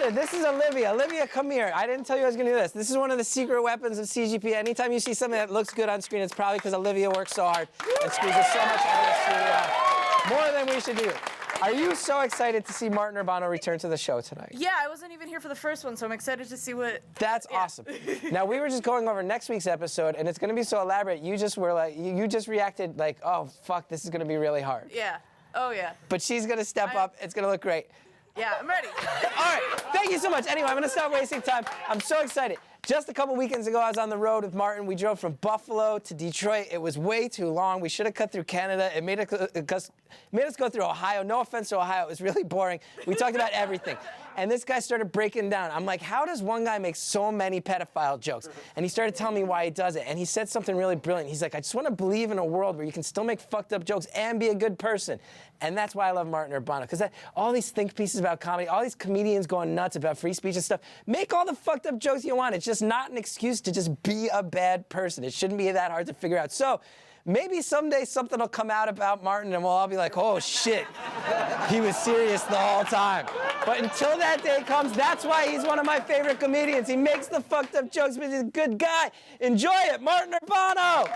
Brother, this is Olivia. Olivia, come here. I didn't tell you I was going to do this. This is one of the secret weapons of CGP. Anytime you see something that looks good on screen, it's probably because Olivia works so hard and squeezes so much out of the studio. More than we should do. Are you so excited to see Martin Urbano return to the show tonight? Yeah, I wasn't even here for the first one, so I'm excited to see what... That's awesome. Now, we were just going over next week's episode, and it's going to be so elaborate. You just were like, you just reacted like, oh, fuck, this is going to be really hard. Yeah. Oh, yeah. But she's going to step up. It's going to look great. Yeah, I'm ready. All right, thank you so much. Anyway, I'm going to stop wasting time. I'm so excited. Just a couple weekends ago, I was on the road with Martin. We drove from Buffalo to Detroit. It was way too long. We should have cut through Canada. It made us go through Ohio. No offense to Ohio. It was really boring. We talked about everything. And this guy started breaking down. I'm like, how does one guy make so many pedophile jokes? And he started telling me why he does it. And he said something really brilliant. He's like, I just want to believe in a world where you can still make fucked up jokes and be a good person. And that's why I love Martin Urbano. Because all these think pieces about comedy, all these comedians going nuts about free speech and stuff, make all the fucked up jokes you want. It's just not an excuse to just be a bad person. It shouldn't be that hard to figure out. So maybe someday something will come out about Martin and we'll all be like, oh shit, he was serious the whole time. But until that day comes, that's why he's one of my favorite comedians. He makes the fucked up jokes, but he's a good guy. Enjoy it, Martin Urbano.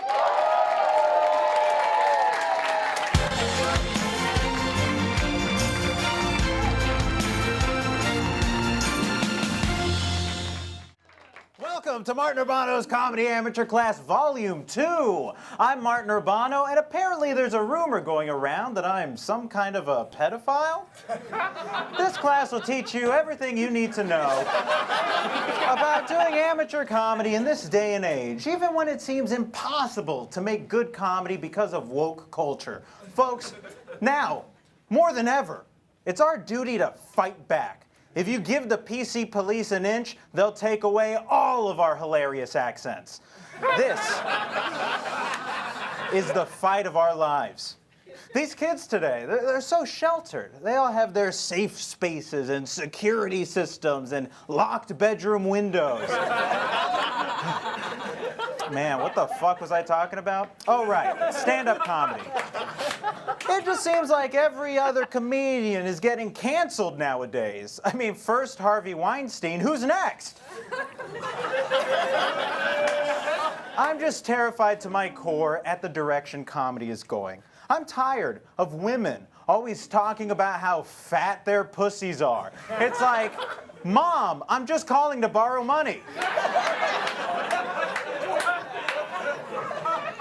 Welcome to Martin Urbano's Comedy Amateur Class Volume 2. I'm Martin Urbano, and apparently there's a rumor going around that I'm some kind of a pedophile. This class will teach you everything you need to know about doing amateur comedy in this day and age, even when it seems impossible to make good comedy because of woke culture. Folks, now, more than ever, it's our duty to fight back. If you give the PC police an inch, they'll take away all of our hilarious accents. This is the fight of our lives. These kids today, they're so sheltered. They all have their safe spaces and security systems and locked bedroom windows. Man, what the fuck was I talking about? Oh, right, stand-up comedy. It just seems like every other comedian is getting canceled nowadays. I mean, first Harvey Weinstein, who's next? I'm just terrified to my core at the direction comedy is going. I'm tired of women always talking about how fat their pussies are. It's like, Mom, I'm just calling to borrow money.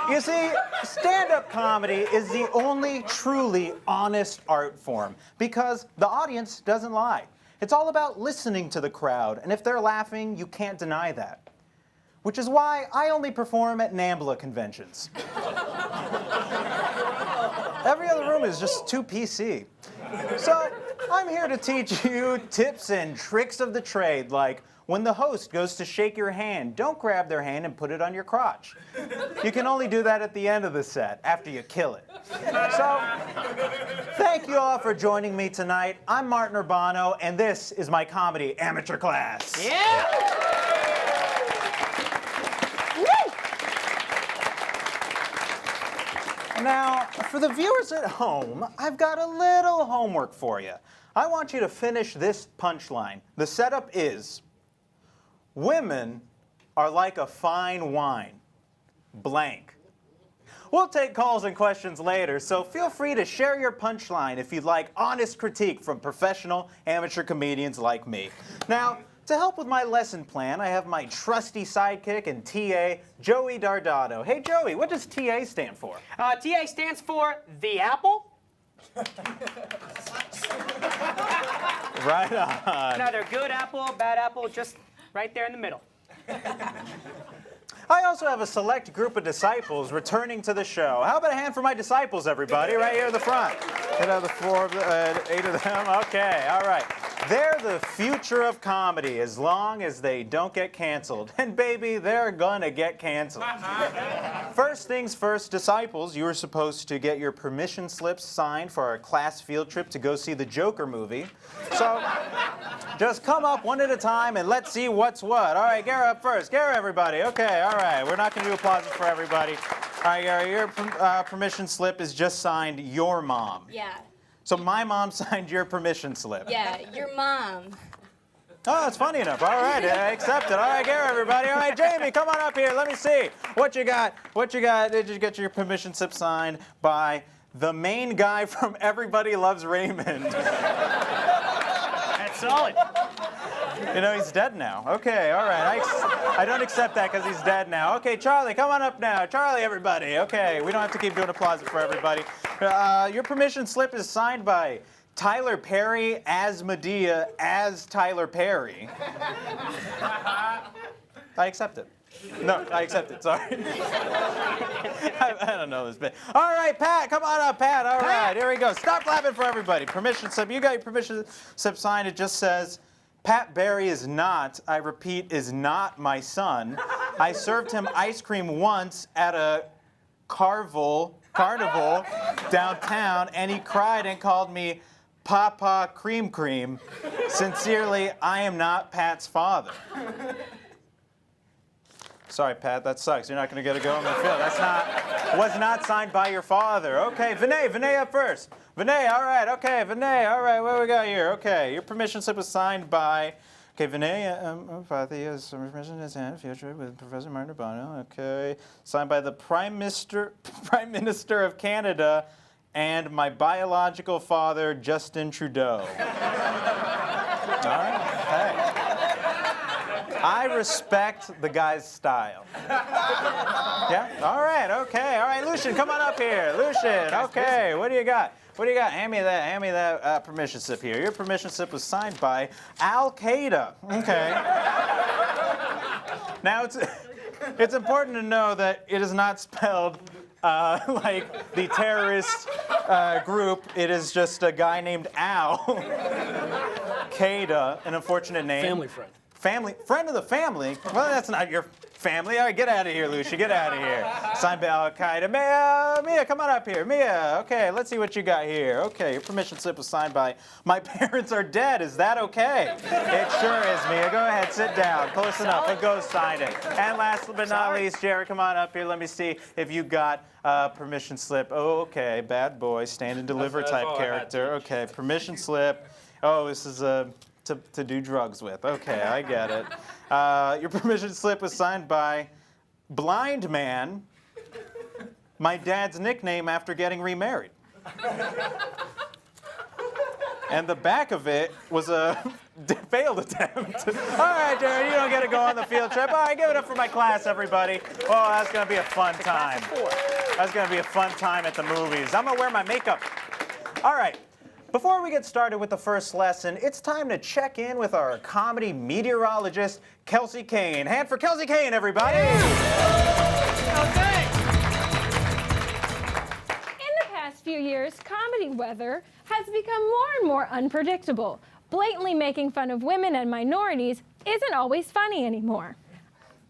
You see, stand-up comedy is the only truly honest art form because the audience doesn't lie. It's all about listening to the crowd, and if they're laughing, you can't deny that. Which is why I only perform at NAMBLA conventions. Every other room is just too PC. So I'm here to teach you tips and tricks of the trade, like when the host goes to shake your hand, don't grab their hand and put it on your crotch. You can only do that at the end of the set, after you kill it. So, thank you all for joining me tonight. I'm Martin Urbano, and this is my Comedy Amateur Class. Yeah! Now, for the viewers at home, I've got a little homework for you. I want you to finish this punchline. The setup is, women are like a fine wine, blank. We'll take calls and questions later, so feel free to share your punchline if you'd like honest critique from professional amateur comedians like me. Now, to help with my lesson plan, I have my trusty sidekick and TA, Joey Dardano. Hey, Joey, what does TA stand for? TA stands for the apple. Right on. Neither good apple, bad apple, just right there in the middle. I also have a select group of disciples returning to the show. How about a hand for my disciples, everybody, right here at the front? Get out the 8 of them. Okay, all right. They're the future of comedy as long as they don't get canceled. And baby, they're gonna get canceled. First things first, disciples, you were supposed to get your permission slips signed for our class field trip to go see the Joker movie. So just come up one at a time and let's see what's what. All right, Gara up first. Gara, everybody. Okay, all right. We're not gonna do applause for everybody. All right, Gara, your permission slip is just signed your mom. Yeah. So my mom signed your permission slip. Yeah, your mom. Oh, it's funny enough. All right, I accept it. All right, Gary, everybody. All right, Jamie, come on up here. Let me see what you got. What you got? Did you get your permission slip signed by the main guy from Everybody Loves Raymond? That's solid. You know, he's dead now. Okay, all right. I don't accept that because he's dead now. Okay, Charlie, come on up now. Charlie, everybody. Okay, we don't have to keep doing applause for everybody. Your permission slip is signed by Tyler Perry as Medea as Tyler Perry. I accept it. No, I accept it. Sorry. I don't know this bit. All right, Pat, come on up, Pat. All right, here we go. Stop clapping for everybody. Permission slip. You got your permission slip signed. It just says, Pat Barry is not, I repeat, is not my son. I served him ice cream once at a carnival downtown, and he cried and called me Papa Cream Cream. Sincerely, I am not Pat's father. Sorry, Pat, that sucks. You're not going to get a go on the field. Was not signed by your father. Okay, Vinay up first. Vinay, all right, okay, Vinay, all right, what do we got here? Okay, your permission slip was signed by, okay, Vinay, father has some permission in his hand, future with Professor Martin Urbano, okay, signed by the Prime Minister of Canada and my biological father, Justin Trudeau. All right, hey. I respect the guy's style. Yeah? All right, okay. All right, Lucian, come on up here. Lucian, okay, what do you got? What do you got? Hand me that permission slip here. Your permission slip was signed by Al Qaeda. Okay. Now, it's important to know that it is not spelled like the terrorist group. It is just a guy named Al Qaeda, an unfortunate name. Family friend. Friend of the family? Well, that's not your family. All right, get out of here, Lucia. Get out of here. Signed by Al Qaeda. Mia, come on up here. Mia, okay, let's see what you got here. Okay, your permission slip was signed by my parents are dead. Is that okay? It sure is, Mia. Go ahead, sit down. Close enough. But go sign it. And last but not least, Jared, come on up here. Let me see if you got permission slip. Oh, okay, bad boy, stand and deliver type character. Okay, permission slip. Oh, this is to do drugs with. Okay, I get it. Your permission slip was signed by Blind Man, my dad's nickname after getting remarried. And the back of it was a failed attempt. All right, Jared, you don't get to go on the field trip. All right, give it up for my class, everybody. Oh, that's going to be a fun time. That's going to be a fun time at the movies. I'm going to wear my makeup. All right. Before we get started with the first lesson, it's time to check in with our comedy meteorologist, Kelsey Caine. Hand for Kelsey Caine, everybody! Okay. In the past few years, comedy weather has become more and more unpredictable. Blatantly making fun of women and minorities isn't always funny anymore.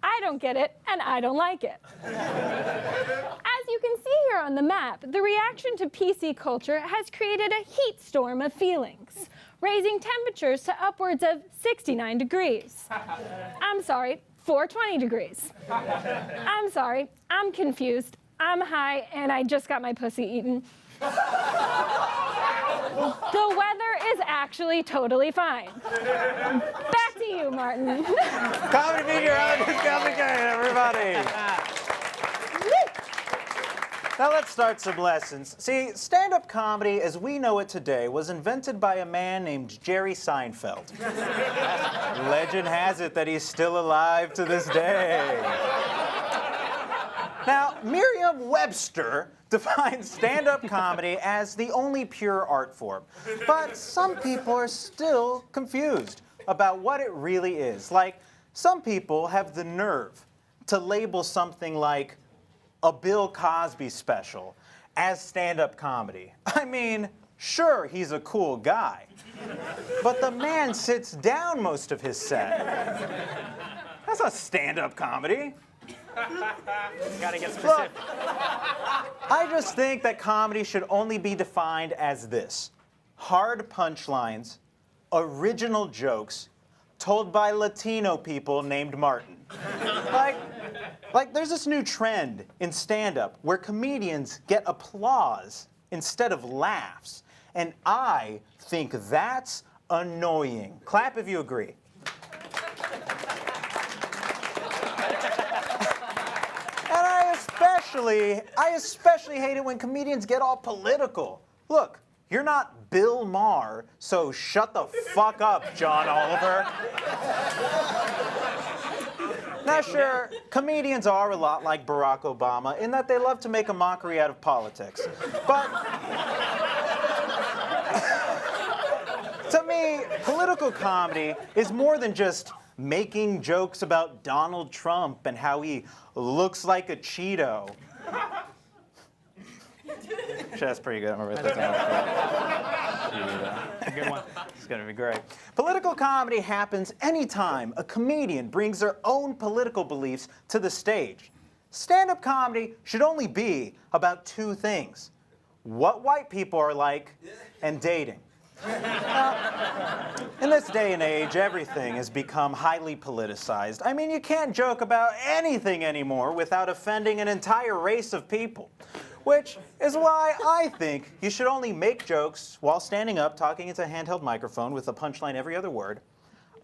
I don't get it, and I don't like it. As you can see here on the map, the reaction to PC culture has created a heat storm of feelings, raising temperatures to upwards of 69 degrees. I'm sorry, 420 degrees. I'm sorry, I'm confused, I'm high, and I just got my pussy eaten. The weather is actually totally fine. Back to you, Martin. Comedy meteorologist Kelsey Caine, everybody. Now let's start some lessons. See, stand-up comedy as we know it today was invented by a man named Jerry Seinfeld. Legend has it that he's still alive to this day. Now, Merriam-Webster defines stand-up comedy as the only pure art form. But some people are still confused about what it really is. Like, some people have the nerve to label something like a Bill Cosby special as stand-up comedy. I mean, sure, he's a cool guy, but the man sits down most of his set. That's not stand-up comedy. Gotta get specific. Look, I just think that comedy should only be defined as this: hard punchlines, original jokes, told by Latino people named Martin. Like there's this new trend in stand-up where comedians get applause instead of laughs. And I think that's annoying. Clap if you agree. especially hate it when comedians get all political. Look, you're not Bill Maher, so shut the fuck up, John Oliver. Now, sure, comedians are a lot like Barack Obama in that they love to make a mockery out of politics. But to me, political comedy is more than just making jokes about Donald Trump and how he looks like a Cheeto. That's pretty good. I'm gonna write that down. Good one. It's gonna be great. Political comedy happens anytime a comedian brings their own political beliefs to the stage. Stand-up comedy should only be about two things: what white people are like and dating. In this day and age, everything has become highly politicized. I mean, you can't joke about anything anymore without offending an entire race of people. Which is why I think you should only make jokes while standing up, talking into a handheld microphone with a punchline every other word,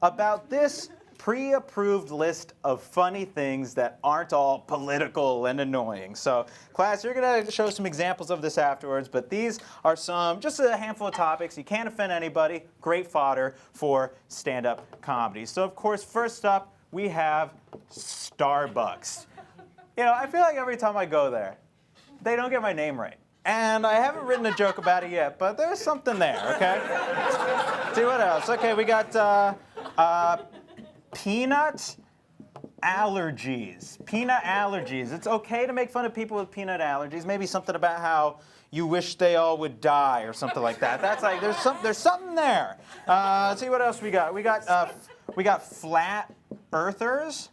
about this pre-approved list of funny things that aren't all political and annoying. So, class, you're going to show some examples of this afterwards, but these are just a handful of topics. You can't offend anybody. Great fodder for stand-up comedy. So, of course, first up, we have Starbucks. You know, I feel like every time I go there, they don't get my name right. And I haven't written a joke about it yet, but there's something there, okay? See what else? Okay, we got peanut allergies. Peanut allergies. It's okay to make fun of people with peanut allergies. Maybe something about how you wish they all would die or something like that. That's like, there's something there. Let's see what else we got. We got flat earthers.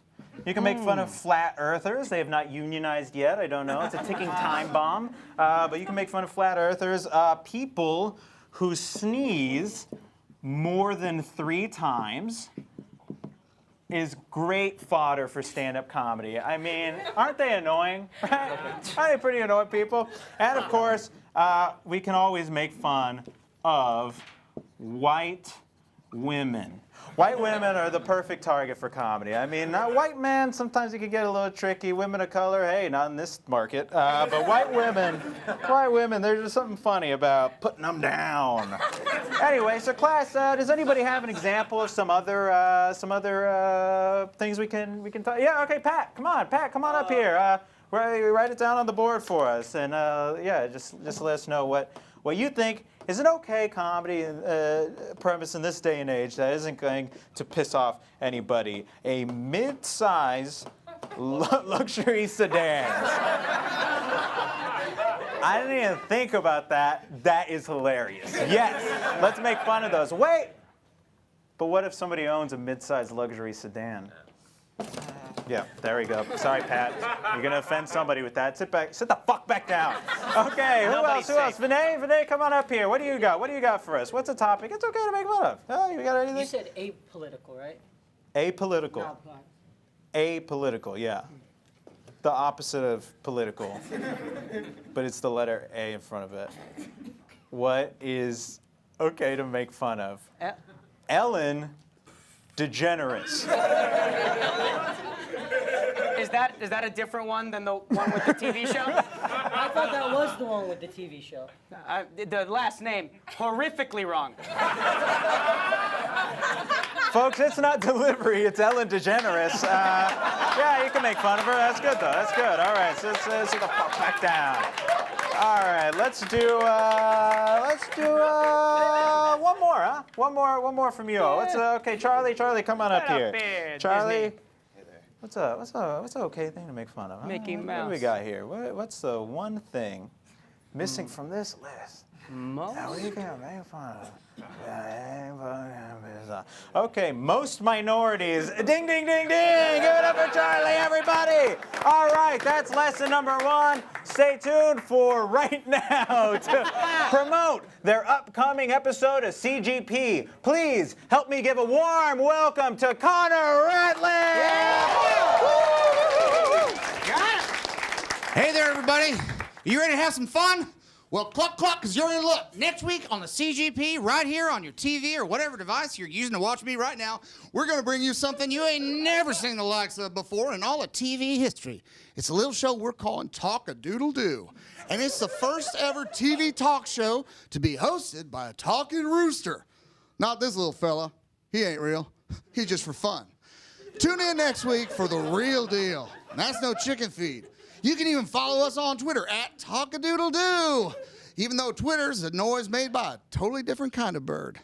You can make fun of flat earthers. They have not unionized yet. I don't know. It's a ticking time bomb. But you can make fun of flat earthers. People who sneeze more than 3 times is great fodder for stand-up comedy. I mean, aren't they annoying? Right? Aren't they pretty annoying people? And of course, we can always make fun of white women. White women are the perfect target for comedy. I mean, white men, sometimes it can get a little tricky. Women of color, hey, not in this market. But white women, there's just something funny about putting them down. Anyway, so class, does anybody have an example of some other things we can talk? Yeah, okay, Pat, come on up here. Write it down on the board for us, and yeah, just let us know what you think is an okay comedy premise in this day and age that isn't going to piss off anybody. A mid-size luxury sedan. I didn't even think about that. That is hilarious. Yes, let's make fun of those. Wait, but what if somebody owns a mid-size luxury sedan? Yeah, there we go. Sorry, Pat. You're going to offend somebody with that. Sit the fuck back down. Okay, who else? Vinay, come on up here. What do you got for us? What's a topic? It's okay to make fun of. Oh, you got anything? You said apolitical, right? Apolitical. No. Apolitical, yeah. The opposite of political. But it's the letter A in front of it. What is okay to make fun of? Ellen DeGeneres. Is that a different one than the one with the TV show? I thought that was the one with the TV show. The last name, horrifically wrong. Folks, it's not delivery, it's Ellen DeGeneres. Yeah, you can make fun of her. That's good, though. That's good. All right, so let's sit the fuck back down. All right, let's do one more, huh? One more from you. Yeah. Okay, Charlie, come on up here. Charlie. What's an okay thing to make fun of? Huh? Mickey Mouse. What do we got here? What's the one thing missing from this list? Most? What do you got to make fun of? Okay, most minorities. Ding, ding, ding, ding. Give it up for Charlie, everybody. All right, that's lesson number 1. Stay tuned for right now to promote their upcoming episode of CGP. Please help me give a warm welcome to Connor Ratliff. Hey there, everybody. You ready to have some fun? Well, cluck, cluck, because you're in luck. Next week on the CGP, right here on your TV or whatever device you're using to watch me right now, we're going to bring you something you ain't never seen the likes of before in all of TV history. It's a little show we're calling Talk-a-Doodle-Doo. And it's the first ever TV talk show to be hosted by a talking rooster. Not this little fella. He ain't real. He's just for fun. Tune in next week for the real deal. And that's no chicken feed. You can even follow us on Twitter at Talk-a-Doodle-Doo, even though Twitter's a noise made by a totally different kind of bird.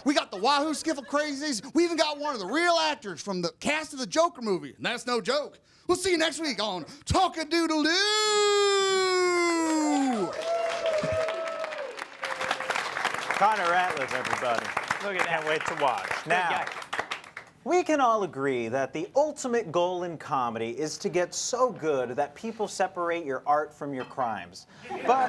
We got the Wahoo Skiffle Crazies. We even got one of the real actors from the cast of the Joker movie, and that's no joke. We'll see you next week on Talk-a-Doodle-Doo! Connor Ratliff, everybody. Look at Can't that. wait to watch. Now, guy. we can all agree that the ultimate goal in comedy is to get so good that people separate your art from your crimes. But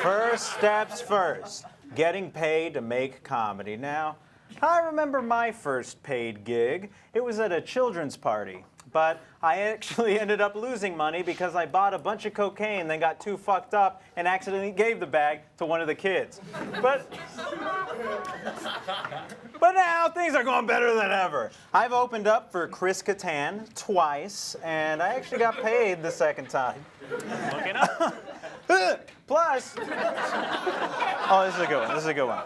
first steps first, getting paid to make comedy. Now, I remember my first paid gig. It was at a children's party. But I actually ended up losing money because I bought a bunch of cocaine, then got too fucked up and accidentally gave the bag to one of the kids. But now things are going better than ever. I've opened up for Chris Caine twice, and I actually got paid the second time. Looking up. Plus, oh, this is a good one. This is a good one.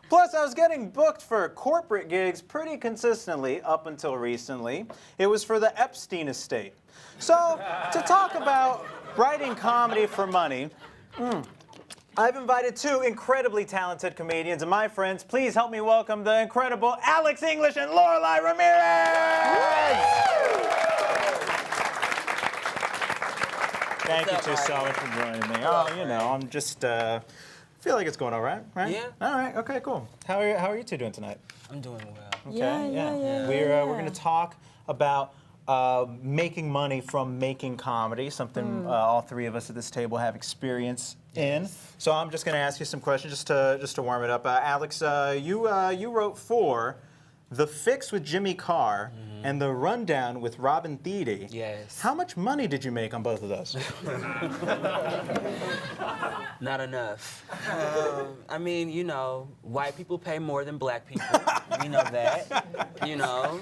Plus, I was getting booked for corporate gigs pretty consistently up until recently. It was for the Epstein estate. So, to talk about writing comedy for money, I've invited two incredibly talented comedians, and my friends, please help me welcome the incredible Alex English and Lorelei Ramirez! Thank you two so much for joining me. Oh, you know, I'm just, feel like it's going all right, right? Yeah. All right, okay, cool. How are you two doing tonight? I'm doing well. Okay, Yeah. We're going to talk about making money from making comedy, something all three of us at this table have experience in. So I'm just going to ask you some questions just to warm it up. Alex, you wrote for The Fix with Jimmy Carr and The Rundown with Robin Thede. Yes. How much money did you make on both of those? Not enough. I mean, you know, white people pay more than black people. We know that. You know,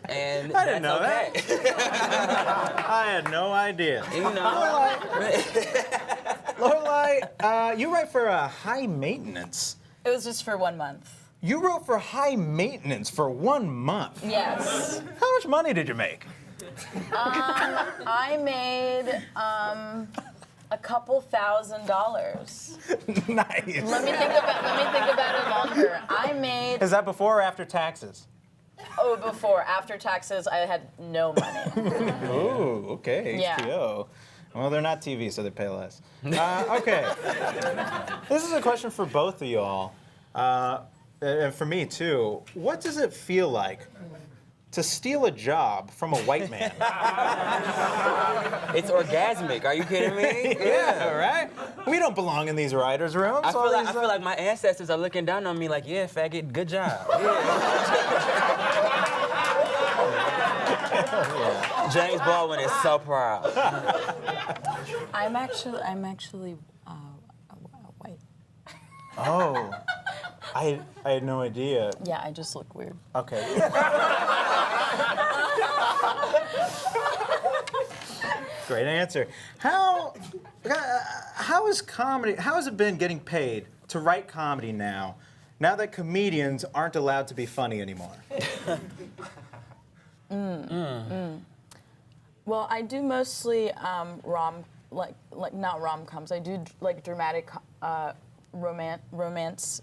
and I didn't know that's okay. I had no idea. You know. Lorelei, you write for High Maintenance. It was just for 1 month. You wrote for High Maintenance for 1 month. Yes. How much money did you make? I made a couple $1,000s. Nice. Let me think about it longer. I made Is that before or after taxes? before. After taxes, I had no money. Oh, okay. Yeah. HBO. Well, they're not TV, so they pay less. Okay. This is a question for both of you all. And for me, too. What does it feel like to steal a job from a white man? It's orgasmic. Are you kidding me? Yeah, right? We don't belong in these writers' rooms. I feel like my ancestors are looking down on me like, yeah, faggot, good job. Yeah. James Baldwin is so proud. I'm actually white. Oh. I had no idea. Yeah, I just look weird. Okay. Great answer. How has it been getting paid to write comedy now that comedians aren't allowed to be funny anymore? Well, I do mostly not rom-coms. I do like dramatic romance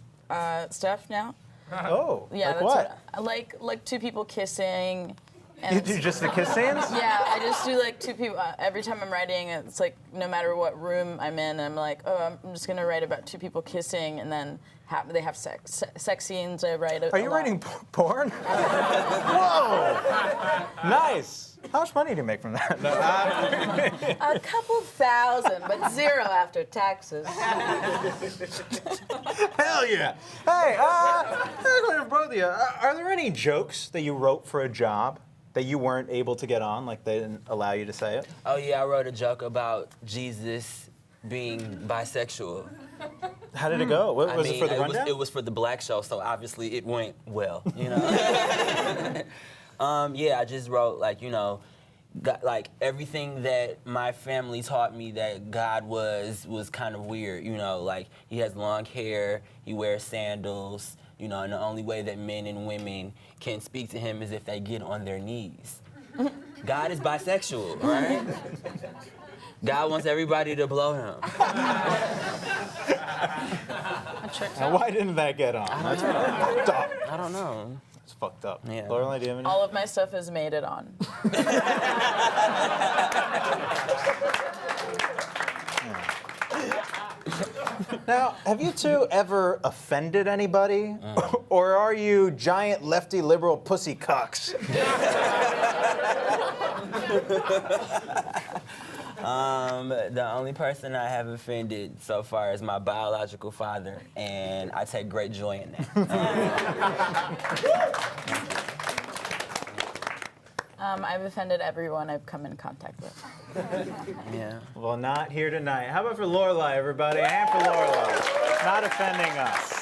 stuff now. Oh, Yeah, like that's what? I like two people kissing. And You do just the kiss scenes? Yeah, I just do like two people. Every time I'm writing, it's like no matter what room I'm in, I'm like, oh, I'm just gonna write about two people kissing, and then they have sex scenes. I write. Are you writing porn? Whoa! Nice. How much money do you make from that? No, A couple thousand, but zero after taxes. hell yeah! Hey, for both of you, are there any jokes that you wrote for a job that you weren't able to get on, like they didn't allow you to say it? Oh yeah, I wrote a joke about Jesus being bisexual. How did it go? What, was it for the rundown? It was for the black show, so obviously it went well, you know. Yeah, I just wrote like, you know, like everything that my family taught me that God was kind of weird, you know, like he has long hair, he wears sandals, you know, and the only way that men and women can speak to him is if they get on their knees. God is bisexual, right? God wants everybody to blow him. Now, why didn't that get on? That's fucked up. I don't know. It's fucked up. Yeah. Lorelei, do you have any? All of my stuff has made it on. Now, have you two ever offended anybody? Or are you giant lefty liberal pussy cucks? The only person I have offended so far is my biological father, and I take great joy in that. I've offended everyone I've come in contact with. Yeah. Well, not here tonight. How about for Lorelei, everybody? A hand for Lorelei. Not offending us.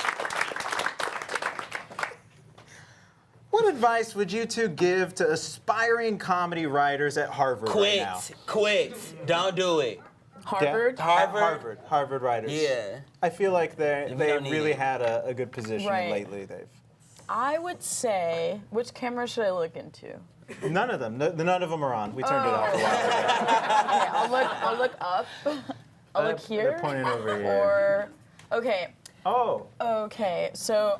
What advice would you two give to aspiring comedy writers at Harvard right now? Quit. Don't do it. Harvard? Yeah, at Harvard writers. Yeah. I feel like they don't need really it. had a good position Right. lately. I would say, which camera should I look into? None of them. None of them are on. We turned it off a while ago. Okay, I'll look up. I'll look here. They're pointing over here. Or, okay. Oh. Okay, so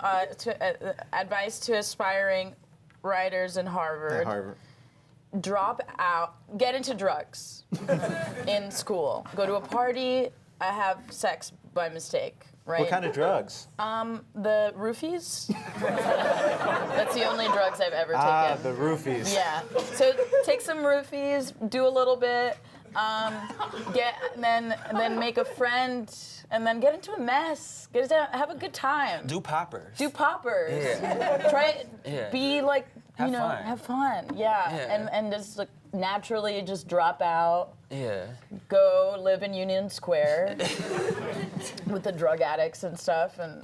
advice to aspiring writers in Harvard. At Harvard. Drop out, get into drugs in school. Go to a party, have sex by mistake, right? What kind of drugs? The roofies. That's the only drugs I've ever taken. Ah, the roofies. Yeah. So take some roofies, do a little bit, and then make a friend, and then get into a mess. Have a good time. Do poppers. Do poppers. Yeah. Try it. Yeah. Be like, Have fun. have fun. Yeah. Yeah. And just like naturally just drop out. Yeah. Go live in Union Square with the drug addicts and stuff, and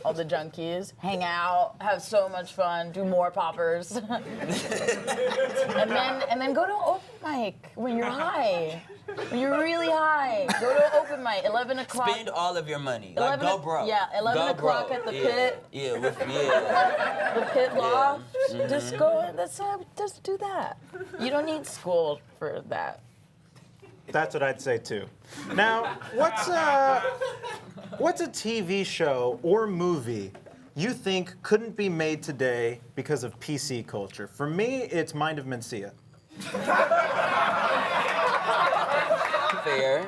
all the junkies. Hang out, have so much fun, do more poppers, and then go to open mic when you're high. When you're really high, go to an open mic. 11 o'clock. Spend all of your money. Like, go broke. Yeah, 11 go o'clock broke. at the pit. Yeah, The pit loft. Just go. Just do that. You don't need school for that. That's what I'd say too. Now, what's a TV show or movie you think couldn't be made today because of PC culture? For me, it's Mind of Mencia. Fair.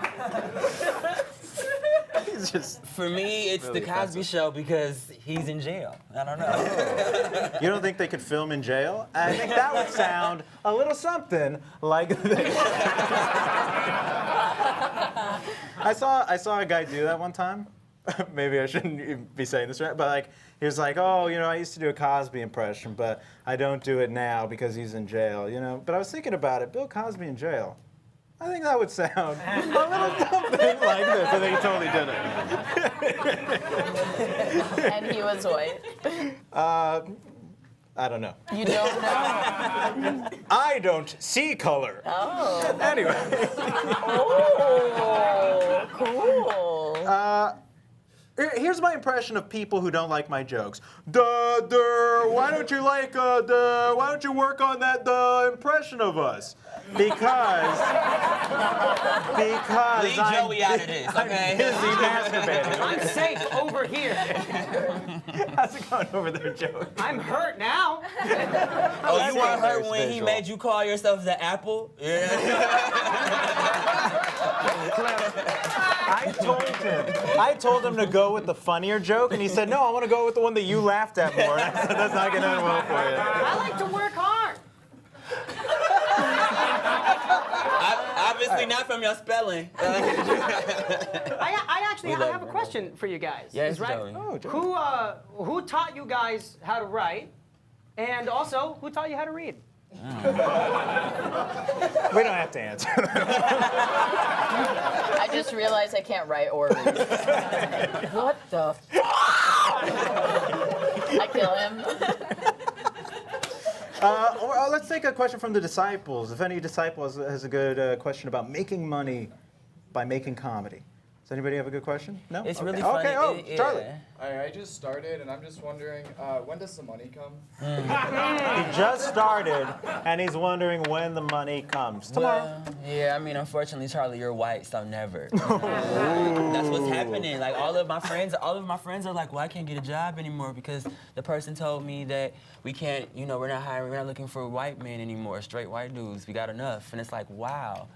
It's just. For me, it's Really the Cosby offensive. Show because he's in jail. I don't know. You don't think they could film in jail? I think that would sound a little something like this. I saw a guy do that one time. Maybe I shouldn't even be saying this right, but like he was like, "Oh, I used to do a Cosby impression, but I don't do it now because he's in jail." But I was thinking about it. Bill Cosby in jail. I think that would sound a little something like this. I think he totally did it. And he was white. I don't know. You don't know? I don't see color. Oh. Anyway. Oh, cool. Here's my impression of people who don't like my jokes. Why don't you why don't you work on that impression of us? Because Leave Joey out of this, okay? I'm busy masturbating. I'm safe over here. How's it going over there, Joey? I'm hurt now. Oh, you weren't hurt Very when he visual. made you call yourself the apple? Yeah. I told him to go with the funnier joke, and he said, "No, I want to go with the one that you laughed at more." And I said, "That's not going to end well for you." I like to work hard. Obviously not from your spelling. I actually love have a you. question for you guys. Yes, Is right? Joey. Oh, Joey. Who taught you guys how to write, and also who taught you how to read? We don't have to answer. I just realized I can't write or read. What the I kill him. Let's take a question from the disciples. If any disciple has a good question about making money by making comedy. Does anybody have a good question? No? It's really funny. Okay, oh, Charlie. I just started, and I'm just wondering, when does the money come? He just started, and he's wondering when the money comes. Tomorrow. Well, yeah, I mean, unfortunately, Charlie, you're white, so never. That's what's happening. Like all of my friends are like, well, I can't get a job anymore because the person told me that we can't, we're not hiring, we're not looking for white men anymore, straight white dudes. We got enough. And it's like, wow.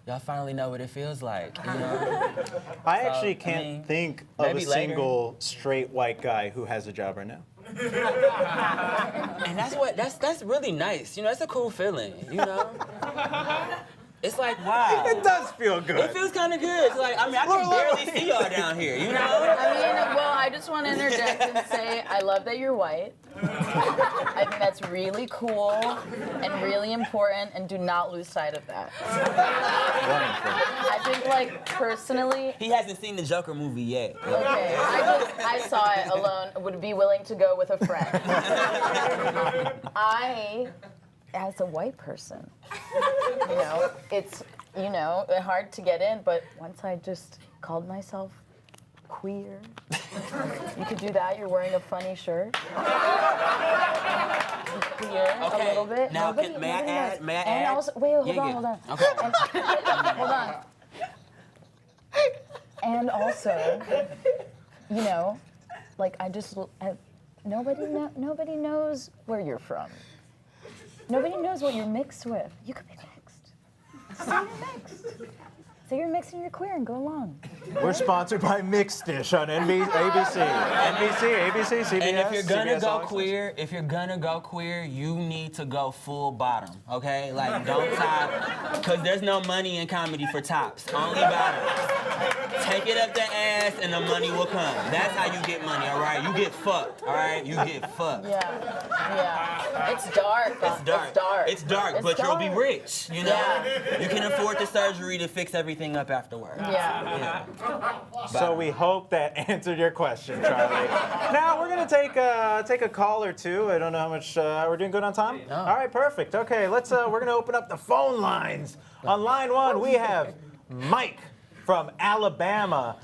Y'all finally know what it feels like, I actually can't think of a single straight white guy who has a job right now. And that's really nice. That's a cool feeling, It's like, wow. It does feel good. It feels kind of good. It's like, I can barely see y'all down here, I just want to interject and say I love that you're white. I think that's really cool and really important, and do not lose sight of that. I think, personally... He hasn't seen the Joker movie yet. Okay, I saw it alone, would be willing to go with a friend. As a white person, it's, hard to get in, but once I just called myself queer, you could do that, you're wearing a funny shirt. Queer, a little bit. Now, may I add? And also, wait, hold on. Okay. Hold on. And also, nobody knows where you're from. Nobody knows what you're mixed with. You could be mixed. Say you're mixed. Say you're mixed and you're queer and go along. We're sponsored by Mixed Dish on ABC, CBS. And if you're gonna CBS go queer, you need to go full bottom, okay? Like, don't top, because there's no money in comedy for tops, only bottoms. Take it up the ass and the money will come. That's how you get money, all right? You get fucked, all right? You get fucked. Yeah. It's dark. It's dark, but you'll be rich, You can afford the surgery to fix everything up afterward. Yeah. So we hope that answered your question, Charlie. Now we're gonna take a call or two. I don't know how much we're doing. Good on time? No. All right, perfect. Okay, we're gonna open up the phone lines. On line one, we have Mike from Alabama.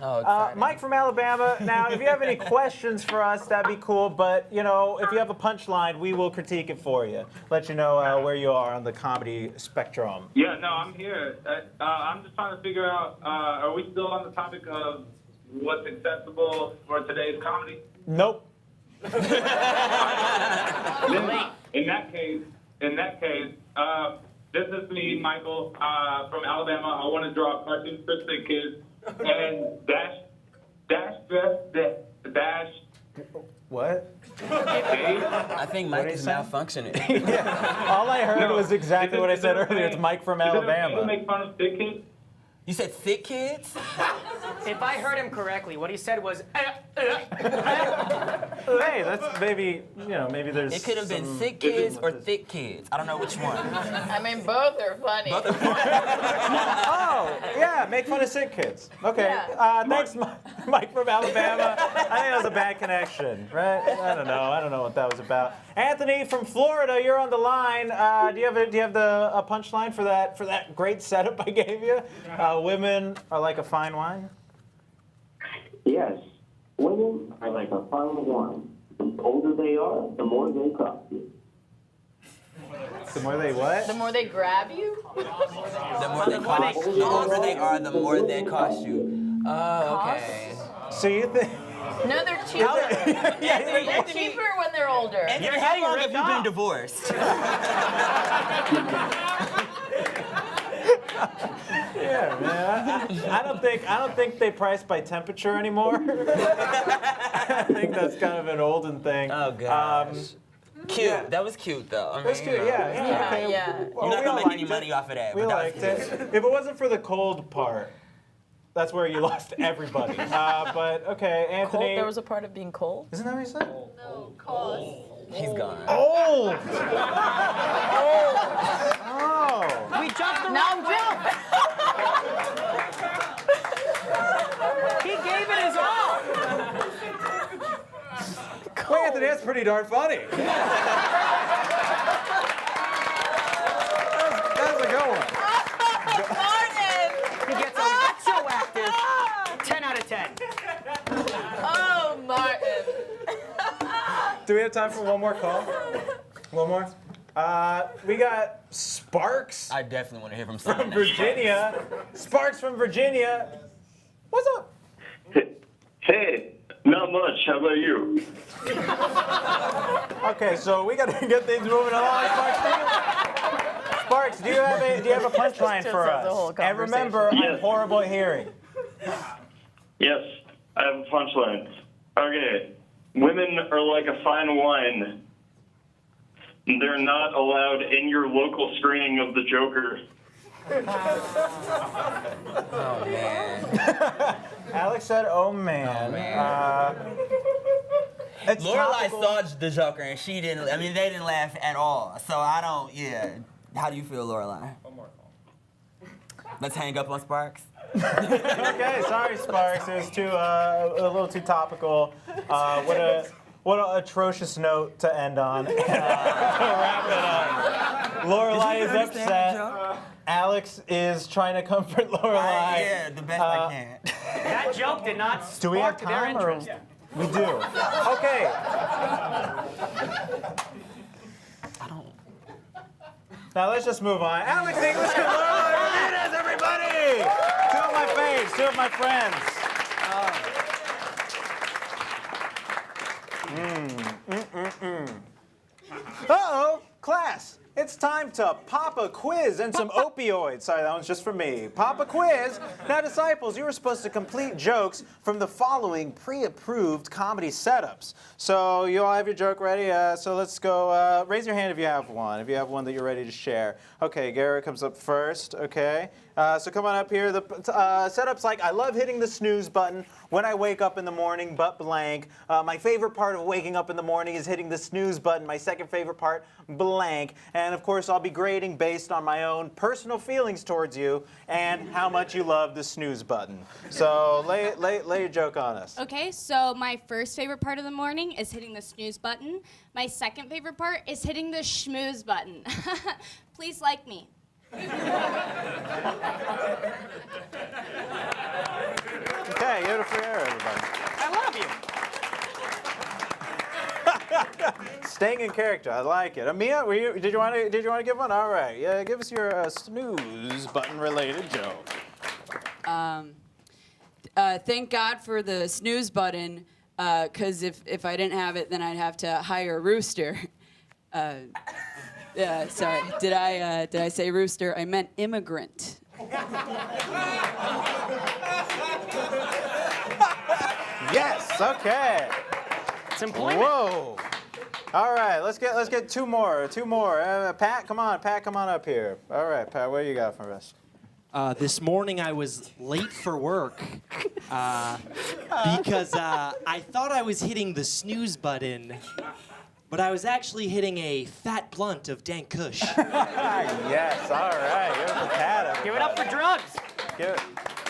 Mike from Alabama. Now, if you have any questions for us, that'd be cool. But if you have a punchline, we will critique it for you. Let you know where you are on the comedy spectrum. Yeah, no, I'm here. I'm just trying to figure out, are we still on the topic of what's acceptable for today's comedy? Nope. In that case, this is me, Michael, from Alabama. I want to draw cartoons for sick kids and dash. What? I think Mike is malfunctioning. All I heard was exactly what I said earlier. It's Mike from Alabama. People make fun of sick kids? You said thick kids? If I heard him correctly, what he said was. Hey, that's maybe there's. It could have been sick kids or thick kids. I don't know which one. I mean, both are funny. Oh, yeah, make fun of sick kids. Okay. Yeah. Thanks, Mike from Alabama. I think that was a bad connection, right? I don't know what that was about. Anthony from Florida, you're on the line. Do you have a punchline for that great setup I gave you? Women are like a fine wine. Yes, women are like a fine wine. The older they are, the more they cost you. The more they what? The more they grab you? The more they cost you. The older they are, the more they cost you. Oh, okay. So you think? No, they're cheaper. They're cheaper when they're older. Anthony, how long have you been divorced? Yeah, man. I don't think they price by temperature anymore. I think that's kind of an olden thing. Oh gosh. Cute. Yeah. That was cute though. I mean, that's cute. Yeah. Okay. Yeah. You're not gonna make any money off of that. We liked it. If it wasn't for the cold part, that's where you lost everybody. But okay, Anthony. Cold? There was a part of being cold? Isn't that what you said? No, cold. He's gone. Old. Anthony, that's pretty darn funny. That's a good one. Martin! He gets retroactive 10 out of 10. Oh, Martin. Do we have time for one more call? One more? We got Sparks I definitely want to hear from from someone. Virginia. Sparks from Virginia. What's up? Hey, not much. How about you? Okay, so we got to get things moving along. Sparks, do you have a punchline Just for have the us? whole And remember, conversation. I'm Yes. horrible at hearing. Yes, I have a punchline. Okay, women are like a fine wine. They're not allowed in your local screening of The Joker. Oh man. Alex said, "Oh man." It's Lorelei topical. saw the Joker and she didn't. I mean, they didn't laugh at all. So I don't. Yeah. How do you feel, Lorelei? One more call. Let's hang up on Sparks. Okay, sorry, Sparks. It was a little too topical. What an atrocious note to end on. To wrap it up. Lorelei is upset. Alex is trying to comfort Lorelei. Yeah, the best I can. That joke did not Do we have spark their time or interest. we do? Okay. Now let's just move on. Alex English and Lorelei Ramirez, everybody! Two of my faves, two of my friends. Uh-oh, class. It's time to pop a quiz and some opioids. Sorry, that one's just for me. Pop a quiz. Now, disciples, you were supposed to complete jokes from the following pre-approved comedy setups. So you all have your joke ready? So let's go. Raise your hand if you have one. If you have one that you're ready to share. Okay, Garrett comes up first. Okay. So come on up here. The setup's like, I love hitting the snooze button when I wake up in the morning, but blank. My favorite part of waking up in the morning is hitting the snooze button. My second favorite part, blank. And of course, I'll be grading based on my own personal feelings towards you and how much you love the snooze button. So lay your joke on us. Okay, so my first favorite part of the morning is hitting the snooze button. My second favorite part is hitting the schmooze button. Please like me. Okay, give it a free air, everybody. I love you. Staying in character, I like it. Amia, did you want to give one? All right, yeah, give us your snooze button related joke. Thank God for the snooze button, because if I didn't have it, then I'd have to hire a rooster. Sorry, did I say rooster? I meant immigrant. Yes. Okay. It's employment. Whoa. All right, let's get two more. Pat, come on up here. All right, Pat, what do you got for us? This morning I was late for work because I thought I was hitting the snooze button, but I was actually hitting a fat blunt of Dank Kush. Yes, all right. Give it for Pat. Give it up for drugs.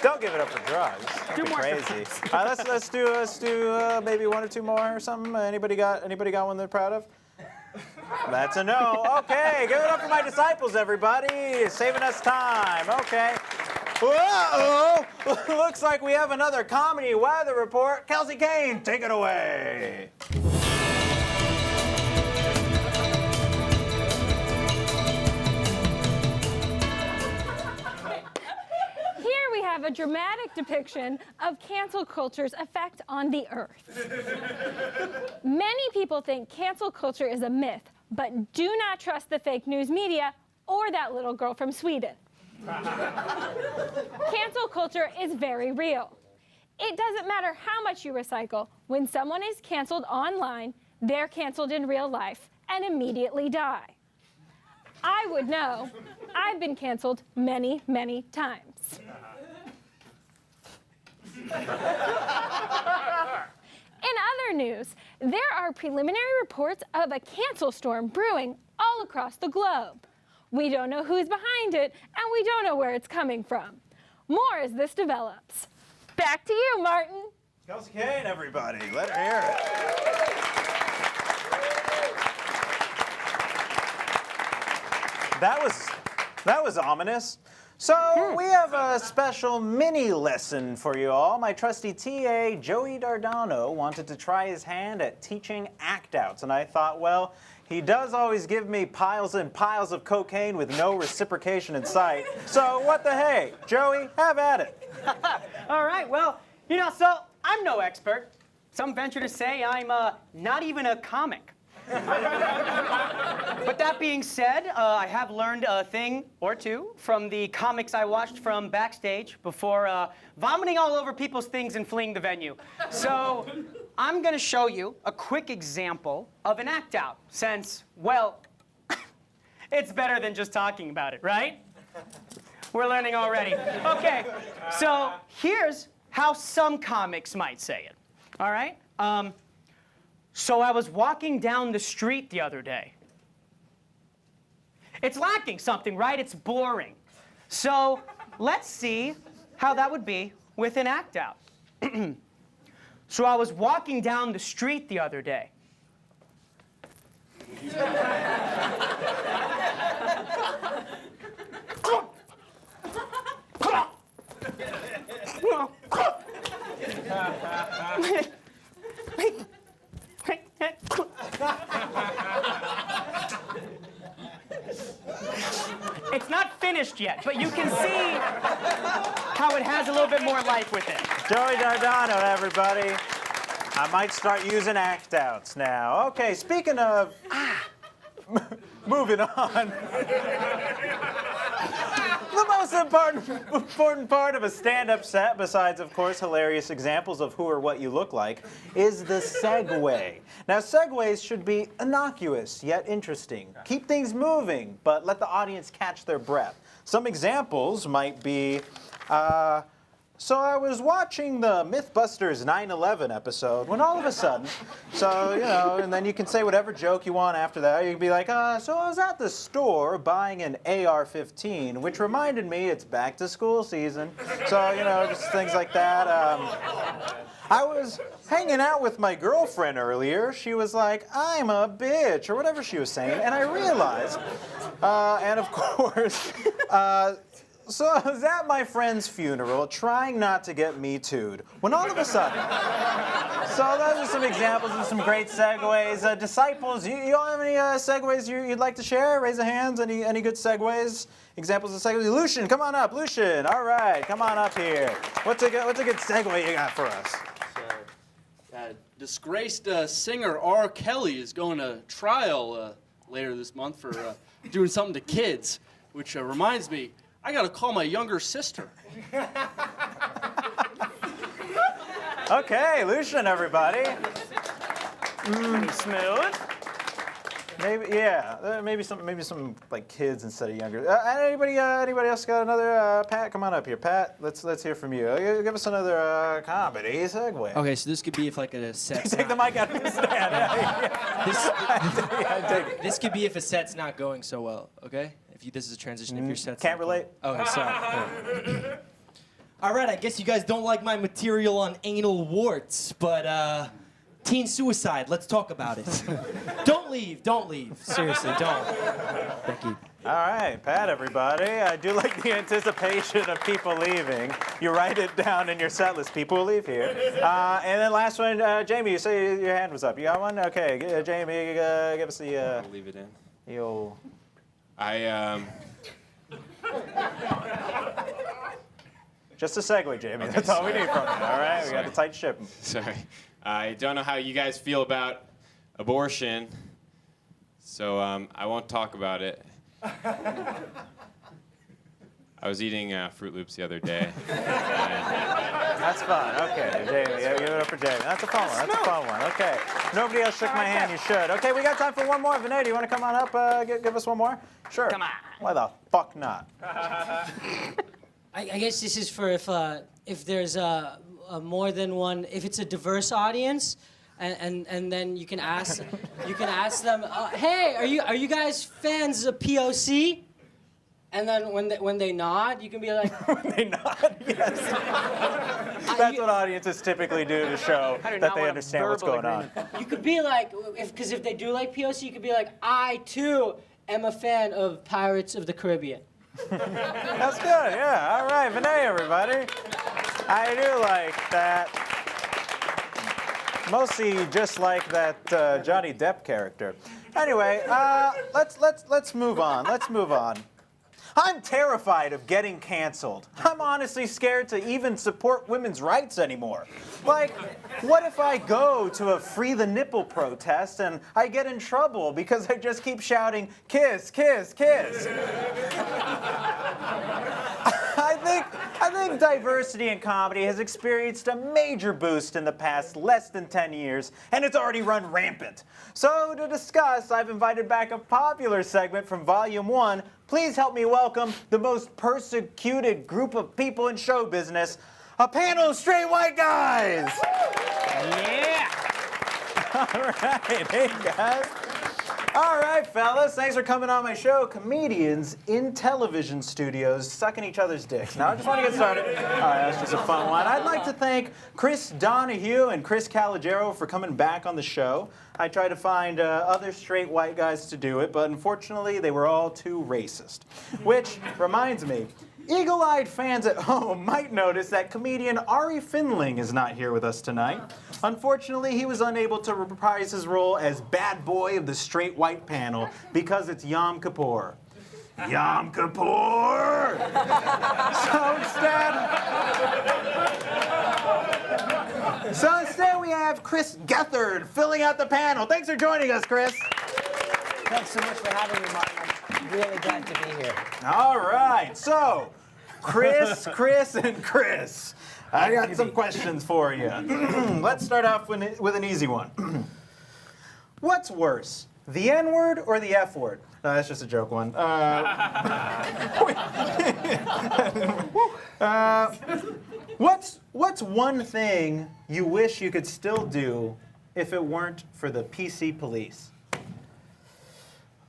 Don't give it up for drugs. That'd be crazy. All right, let's do maybe one or two more or something. Anybody got one they're proud of? That's a no. Okay, give it up for my disciples, everybody. Saving us time. Okay. Whoa! Looks like we have another comedy weather report. Kelsey Caine, take it away. Here we have a dramatic depiction of cancel culture's effect on the earth. Many people think cancel culture is a myth, but do not trust the fake news media or that little girl from Sweden. Cancel culture is very real. It doesn't matter how much you recycle. When someone is canceled online, they're canceled in real life and immediately die. I would know. I've been canceled many, many times. In other news, there are preliminary reports of a cancel storm brewing all across the globe. We don't know who's behind it, and we don't know where it's coming from. More as this develops. Back to you, Martin. Kelsey Caine, everybody. Let her hear it. That was ominous. So we have a special mini lesson for you all. My trusty TA, Joey Dardano, wanted to try his hand at teaching act-outs. And I thought, well, he does always give me piles and piles of cocaine with no reciprocation in sight. So what the hey? Joey, have at it. All right, well, so I'm no expert. Some venture to say I'm not even a comic. But that being said, I have learned a thing or two from the comics I watched from backstage before vomiting all over people's things and fleeing the venue. So I'm going to show you a quick example of an act out, since, well, it's better than just talking about it, right? We're learning already. Okay, so here's how some comics might say it, all right? So I was walking down the street the other day. It's lacking something, right? It's boring. So let's see how that would be with an act out. So I was walking down the street the other day. It's not finished yet, but you can see how it has a little bit more life with it. Joey Dardano, everybody. I might start using act-outs now. Okay, speaking of... moving on. The most important part of a stand-up set, besides, of course, hilarious examples of who or what you look like, is the segue. Now, segues should be innocuous, yet interesting. Keep things moving, but let the audience catch their breath. Some examples might be, so I was watching the Mythbusters 9/11 episode when all of a sudden, and then you can say whatever joke you want after that. You can be like, so I was at the store buying an AR-15, which reminded me it's back to school season. So, just things like that. I was hanging out with my girlfriend earlier. She was like, I'm a bitch, or whatever she was saying. And I realized, and of course, so I was at my friend's funeral trying not to get Me Too'd when all of a sudden, so those are some examples of some great segues. Disciples, you all have any segues you'd like to share? Raise your hands. Any good segues? Examples of segues? Lucian, come on up. Lucian, all right, come on up here. What's a good segue you got for us? Disgraced singer R. Kelly is going to trial later this month for doing something to kids, which reminds me, I gotta call my younger sister. Okay, Lucian, everybody. Smooth. Maybe some like kids instead of younger. Anybody else got another? Pat, come on up here. Pat, let's hear from you. Give us another comedy segue. Okay, so this could be if like a set. Take the mic out of the stand. This could be if a set's not going so well. Okay, this is a transition. If your set's can't relate. Okay, sorry. All right, I guess you guys don't like my material on anal warts, but teen suicide. Let's talk about it. Don't leave. Seriously, don't. Thank you. All right, Pat, everybody. I do like the anticipation of people leaving. You write it down in your set list. People will leave here. And then last one, Jamie, you say your hand was up. You got one? Okay, Jamie, give us the... I'll leave it in. Just a segue, Jamie. Okay, that's all we need from you, all right? We got a tight ship. Sorry. I don't know how you guys feel about abortion, so I won't talk about it. I was eating Fruit Loops the other day. That's fun. Okay, Jamie. Yeah, give it up for Jamie. That's a fun one. Okay. Nobody else shook my hand. You should. Okay, we got time for one more. Vinay, do you want to come on up? Give us one more? Sure. Come on. Why the fuck not? I guess this is for if there's a more than one, if it's a diverse audience, and then you can ask them, hey, are you guys fans of POC? And then when they nod, you can be like, when they nod, yes. That's what audiences typically do to show that they understand what's going on. You could be like, if they do like POC, you could be like, I too am a fan of Pirates of the Caribbean. That's good, yeah. All right, Vinay, everybody. I do like that. Mostly just like that Johnny Depp character. Anyway, let's move on. Let's move on. I'm terrified of getting canceled. I'm honestly scared to even support women's rights anymore. Like, what if I go to a Free the Nipple protest and I get in trouble because I just keep shouting, kiss, kiss, kiss? I think diversity in comedy has experienced a major boost in the past less than 10 years, and it's already run rampant. So to discuss, I've invited back a popular segment from Volume 1. Please help me welcome the most persecuted group of people in show business, a panel of straight white guys. Yeah. All right, hey guys. All right, fellas, thanks for coming on my show. Comedians in television studios sucking each other's dicks. Now, I just want to get started. All right, that's just a fun one. I'd like to thank Chris Donahue and Chris Calogero for coming back on the show. I tried to find other straight white guys to do it, but unfortunately, they were all too racist. Which reminds me, eagle-eyed fans at home might notice that comedian Ari Finling is not here with us tonight. Unfortunately, he was unable to reprise his role as bad boy of the straight white panel because it's Yom Kippur. Yom Kippur! So instead we have Chris Gethard filling out the panel. Thanks for joining us, Chris. Thanks so much for having me, Martin. I'm really glad to be here. All right, so Chris, and Chris. I got some questions for you. Let's start off with an easy one. What's worse, the N-word or the F-word? No, that's just a joke one. What's one thing you wish you could still do if it weren't for the PC police?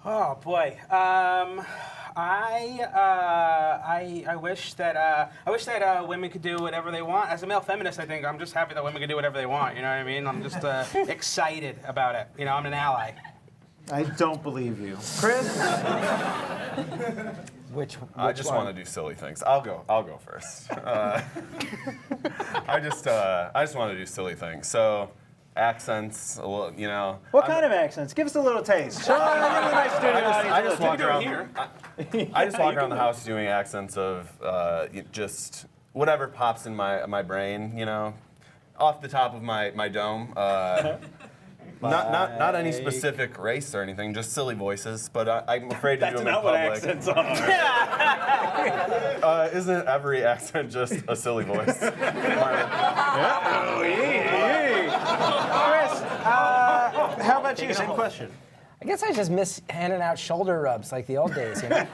Oh boy, I wish that women could do whatever they want. As a male feminist, I think I'm just happy that women can do whatever they want. You know what I mean? I'm just excited about it. You know, I'm an ally. I don't believe you, Chris. Which I just want to do silly things. I'll go first. I just want to do silly things. So. Accents, a little, you know. What kind of accents? Give us a little taste. I just walk around. I just walk around the house doing accents of just whatever pops in my brain, you know, off the top of my dome. Not any specific race or anything, just silly voices. But I'm afraid to do them in public. That's not what accents are. Isn't every accent just a silly voice? Chris, how about you? Same question. I guess I just miss handing out shoulder rubs like the old days, you know?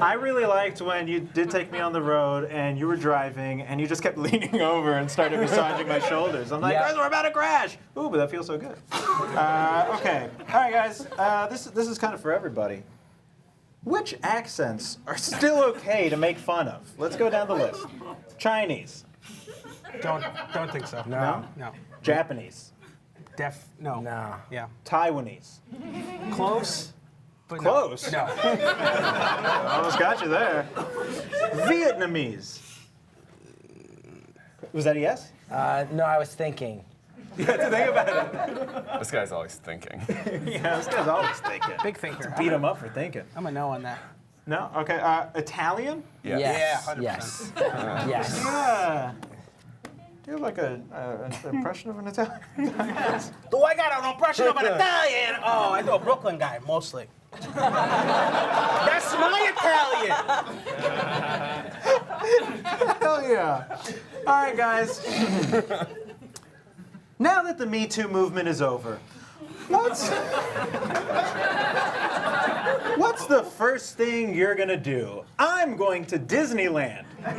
I really liked when you did take me on the road and you were driving and you just kept leaning over and started massaging my shoulders. I'm like, guys, we're about to crash. Ooh, but that feels so good. Okay. All right, guys. This is kind of for everybody. Which accents are still okay to make fun of? Let's go down the list. Chinese. Don't think so. No? No. Japanese. No. No. Yeah. Taiwanese. Close. But Close? No. Almost got you there. Vietnamese. Was that a yes? No, I was thinking. You had to think about it. This guy's always thinking. Yeah, this guy's always thinking. Big thinker. Beat him up for thinking. I'm a no on that. No? Okay. Italian? Yeah. Yes. Yeah, 100%. Yes. Yes. Yeah. Do you have like an impression of an Italian? Do I got an impression of an Italian? Oh, I do a Brooklyn guy, mostly. That's my Italian! Hell yeah. All right, guys. Now that the Me Too movement is over, what's the first thing you're gonna do? I'm going to Disneyland. What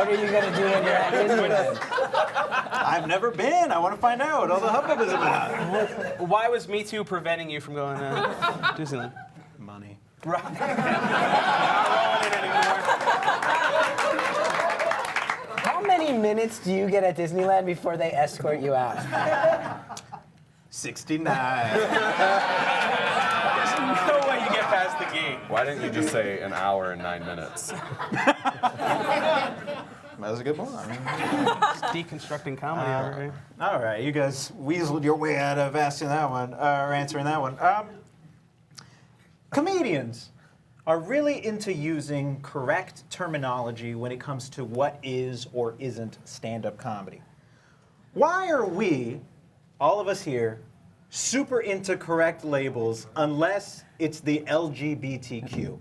are you going to do when you're at Disneyland? I've never been. I want to find out what all the hubbub is about. Why was Me Too preventing you from going to Disneyland? Money. Right. How many minutes do you get at Disneyland before they escort you out? 69. There's no way you get past the gate. Why didn't you just say an hour and 9 minutes? That was a good one. Just deconstructing comedy over here. All right, you guys weaseled your way out of asking that one, or answering that one. Comedians are really into using correct terminology when it comes to what is or isn't stand-up comedy. Why are we, all of us here, super into correct labels unless it's the LGBTQ?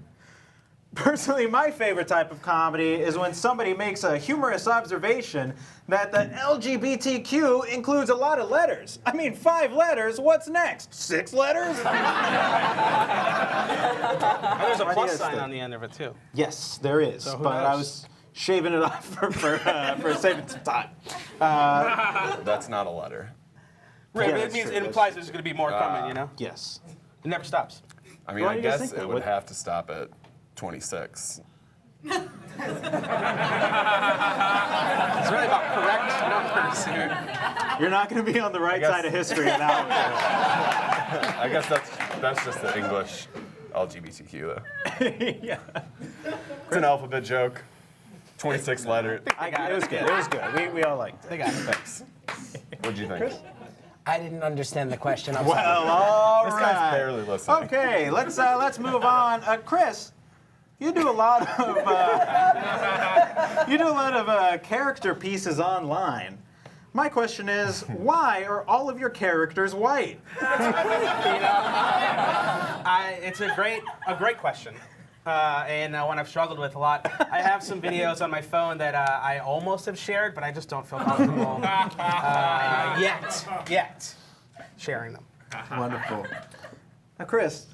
Personally, my favorite type of comedy is when somebody makes a humorous observation that the LGBTQ includes a lot of letters. I mean, 5 letters, what's next? 6 letters? There's a plus sign on the end of it, too. Yes, there is, So who but I knows? was shaving it off for saving some time. That's not a letter. Right, Yeah, but that's it means true, it implies there's going to be more coming, you know? Yes. It never stops. I mean, What I do you guys guess think? it would have to stop at 26. It's really about correct numbers here. You're not going to be on the right side of history now. I guess that's just the English LGBTQ, though. Yeah. It's an alphabet joke. 26 letters. I got it. It was good. It was good. We all liked it. They got it. Thanks. What'd you think? Chris? I didn't understand the question. I'm Well, sorry. all This right. guy's barely listening. Okay, let's move on. Chris, you do a lot of character pieces online. My question is, why are all of your characters white? It's a great question. And one I've struggled with a lot. I have some videos on my phone that I almost have shared, but I just don't feel comfortable yet sharing them. Wonderful. Now, Chris,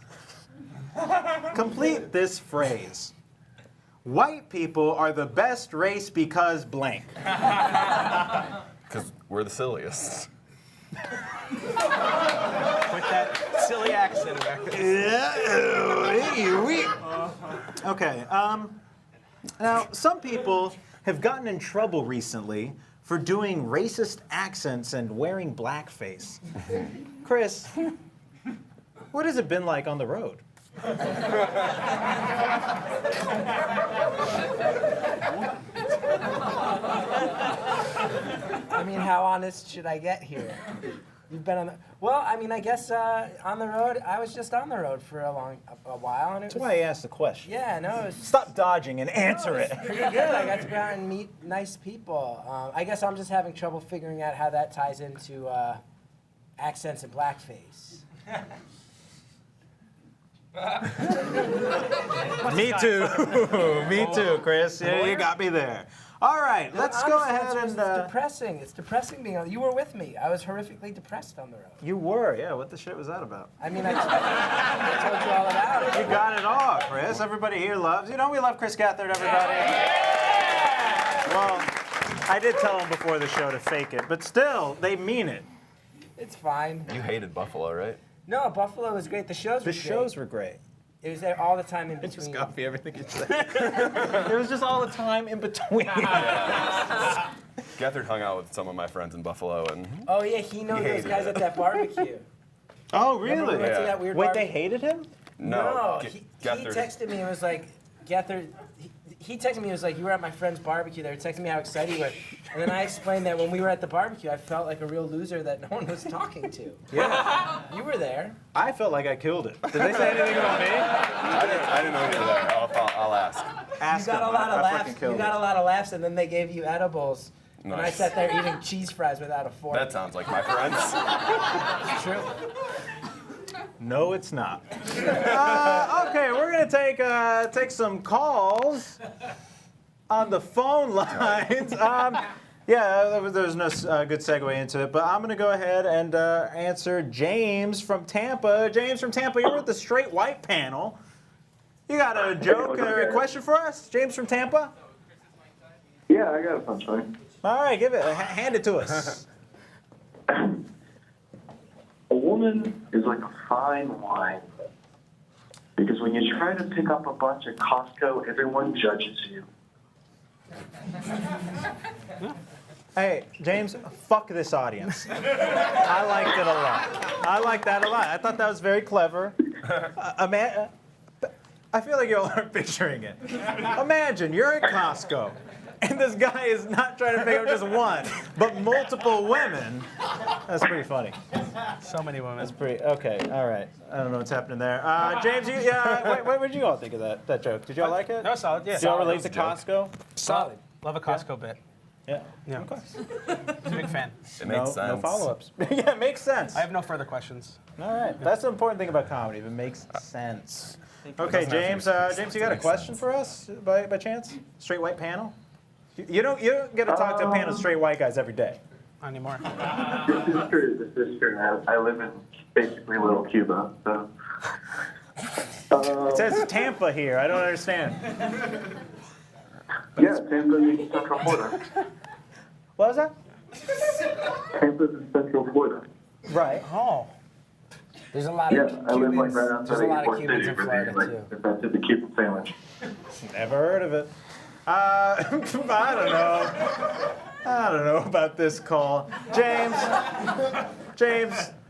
complete this phrase. White people are the best race because blank. Because we're the silliest. With that silly accent. Okay. Now, some people have gotten in trouble recently for doing racist accents and wearing blackface. Chris, what has it been like on the road? I mean, how honest should I get here? You've been on the... Well, I mean, I guess on the road, I was just on the road for a while. And That's why I asked the question. Yeah, no, it was... Stop dodging and answer it. Pretty good. I got to go out and meet nice people. I guess I'm just having trouble figuring out how that ties into accents and blackface. Me too. Me too, Chris. Yeah, you got me there. All right, let's go ahead and... It's depressing. It's depressing being on... You were with me. I was horrifically depressed on the road. You were, yeah. What the shit was that about? I mean, I told you all about it. You got it all, Chris. Everybody here loves... You know, we love Chris Gethard, everybody. Well, I did tell them before the show to fake it, but still, they mean it. It's fine. You hated Buffalo, right? No, Buffalo was great. The shows were great. It was there all the time in between. Just copy everything you said. It was just all the time in between. Gethard hung out with some of my friends in Buffalo, and Oh yeah, he knows those hated guys it. at that barbecue. Oh, Remember really? we went to that weird Wait, barbecue? they hated him? No, Ge- he Gethard. texted me and was like, Gethard, he texted me and was like, you were at my friend's barbecue. They were texting me how excited you were. And then I explained that when we were at the barbecue, I felt like a real loser that no one was talking to. Yeah. You were there. I felt like I killed it. Did they say anything about me? I didn't know you were there. I'll ask. Ask You got them. a lot of I laughs. fucking killed You got it. a lot of laughs, and then they gave you edibles. And I Nice. sat there eating cheese fries without a fork. That sounds like my friends. It's true. No, it's not. Okay, we're gonna take some calls on the phone lines. Yeah, there was no good segue into it, but I'm gonna go ahead and answer James from Tampa. James from Tampa, you're with the Straight White panel. You got a joke or a question for us, James from Tampa? Yeah, I got a punchline. All right, give it. Hand it to us. A woman is like a fine wine. Because when you try to pick up a bunch at Costco, everyone judges you. Hey, James, fuck this audience. I liked it a lot. I liked that a lot. I thought that was very clever. I feel like you all aren't picturing it. Imagine you're at Costco, and this guy is not trying to pick up just one, but multiple women. That's pretty funny. So many women. That's pretty, okay, all right. I don't know what's happening there. James, what did you all think of that joke? Did y'all like it? That was solid, yeah. Did y'all Solid. relate to Costco? Solid. Love a Costco bit. Yeah. Yeah. Okay. I'm a big fan. It makes sense. No follow-ups. Yeah, it makes sense. I have no further questions. All right. That's the important thing about comedy. If it makes sense. Okay, James. James, you got a question for us by chance? Straight white panel? You don't get to talk to a panel of straight white guys every day. Not anymore. This is true. This is true. I live in basically little Cuba, so. It says Tampa here. I don't understand. Yeah, Tampa's in Central Florida. What was that? Tampa's in Central Florida. Right. Oh. There's a lot Yeah, of I live like Cubans. right outside There's a lot of Airport Cubans City, in Florida like, too. that's the Cuban sandwich. Never heard of it. I don't know about this call. James,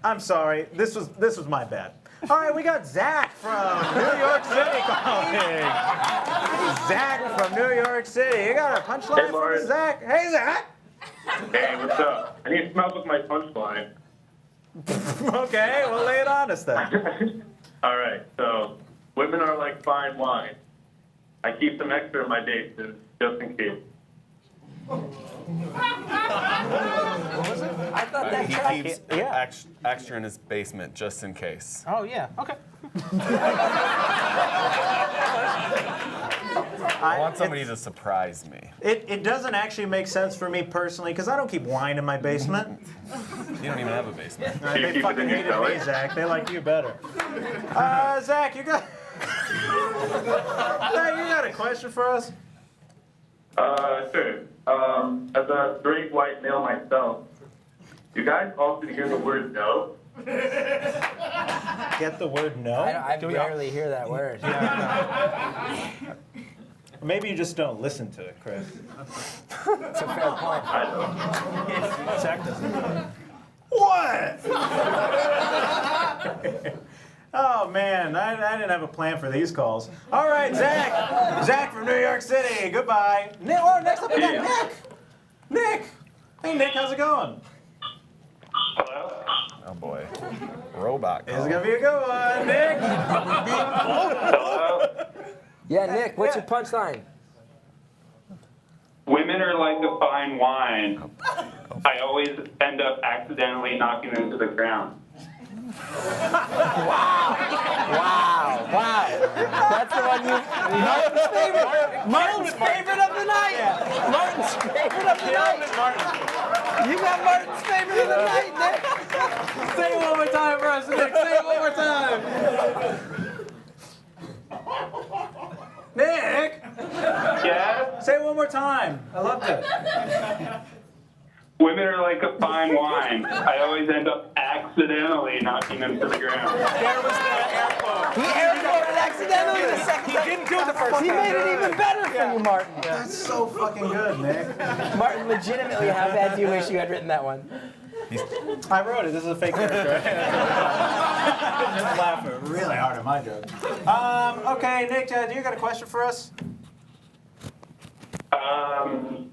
I'm sorry. This was my bad. All right, we got Zach from New York City calling. Zach from New York City. You got a punchline for Zach? Hey, Zach. Hey, what's up? I need to come up with my punchline. Okay, well, lay it on us then. All right, so women are like fine wine. I keep some extra in my basement just in case. What was it? I thought that He keeps extra in his basement just in case. Oh, yeah. Okay. I want somebody to surprise me. It doesn't actually make sense for me personally because I don't keep wine in my basement. You don't even have a basement. They fucking hated me, Zach. They like you better. Zach, you got a question for us? Sure. As a straight white male myself, you guys often hear the word no? Get the word no? I barely hear that word. Maybe you just don't listen to it, Chris. It's a fair point. I don't. Zach doesn't. What? Oh, man, I didn't have a plan for these calls. All right, Zach. Zach from New York City. Goodbye. Next up we got Nick. Nick. Hey, Nick, how's it going? Hello? Oh, boy. Robot call. This is going to be a good one, Nick. Hello? Yeah, Nick, what's your punchline? Women are like a fine wine. I always end up accidentally knocking them to the ground. Wow. That's the one Martin's favorite. Martin's favorite of the night. Yeah. Martin's favorite of the night. You got Martin's favorite of the night, Nick. Say it one more time for us, Nick. Say it one more time. Nick. Yeah? Say it one more time. I loved it. Women are like a fine wine. I always end up accidentally knocking them to the ground. There was the air quote. He air quoted accidentally the second time. He didn't do it the first time. He made it even better for you, Martin. That's so fucking good, Nick. Martin, legitimately, how bad do you wish you had written that one? I wrote it. This is a fake character. Just laughing really hard at my joke. Okay, Nick, do you got a question for us?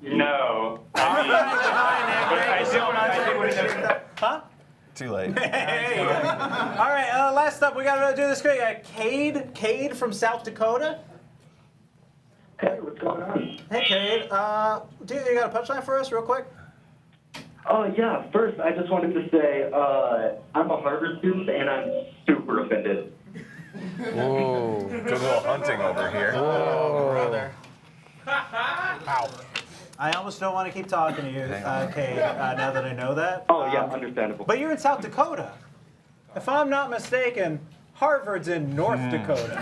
No. Huh? Too late. Hey. All right, last up, we got to do this quick. Cade from South Dakota. Hey, what's going on? Hey, Cade. You got a punchline for us real quick? Oh, yeah. First, I just wanted to say I'm a Harvard student, and I'm super offended. Whoa. Good little hunting over here. Oh, brother. Ow. I almost don't want to keep talking to you, Cade, now that I know that. Oh, yeah, understandable. But you're in South Dakota. If I'm not mistaken, Harvard's in North Dakota.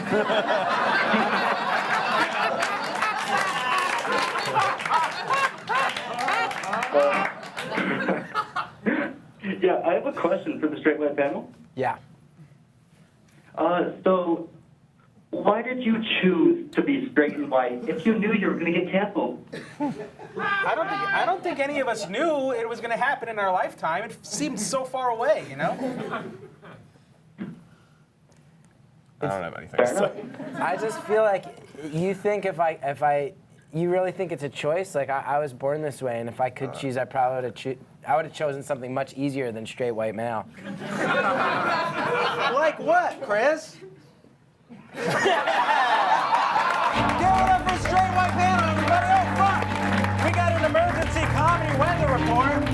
Yeah, I have a question for the straight white panel. Yeah. So, Why did you choose to be straight and white if you knew you were going to get canceled? I don't think any of us knew it was going to happen in our lifetime. It seemed so far away, you know? I don't have anything to say. I just feel like you think you really think it's a choice? Like I was born this way, and if I could choose, I probably would have chosen something much easier than straight white male. Like what, Chris? Give it up for straight white man, everybody. Oh, fuck! We got an emergency comedy weather report.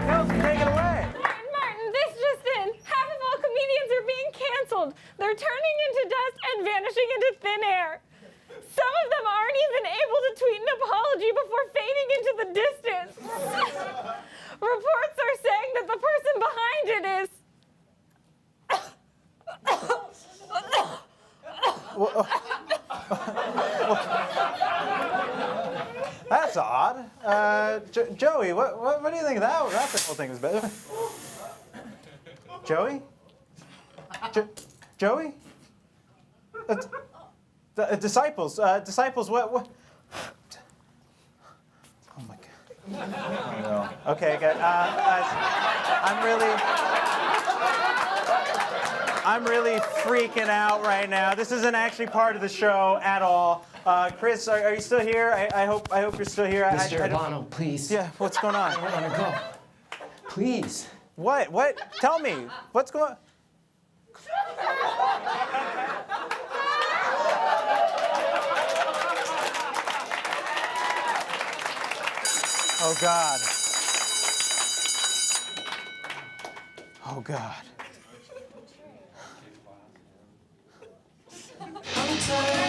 Kelsey, take it away. Martin, this just in. Half of all comedians are being canceled. They're turning into dust and vanishing into thin air. Some of them aren't even able to tweet an apology before fading into the distance. Reports are saying that the person behind it is... That's odd. Joey, what do you think of that whole thing was better? Joey? Joey? Disciples, what? Oh my God. No. Okay, good. I'm really freaking out right now. This isn't actually part of the show at all. Chris, are you still here? I hope you're still here. Mr. Urbano, please. Yeah, what's going on? I want to go. Please. What? Tell me. What's going on? Oh, God. Oh, God. I'm tired.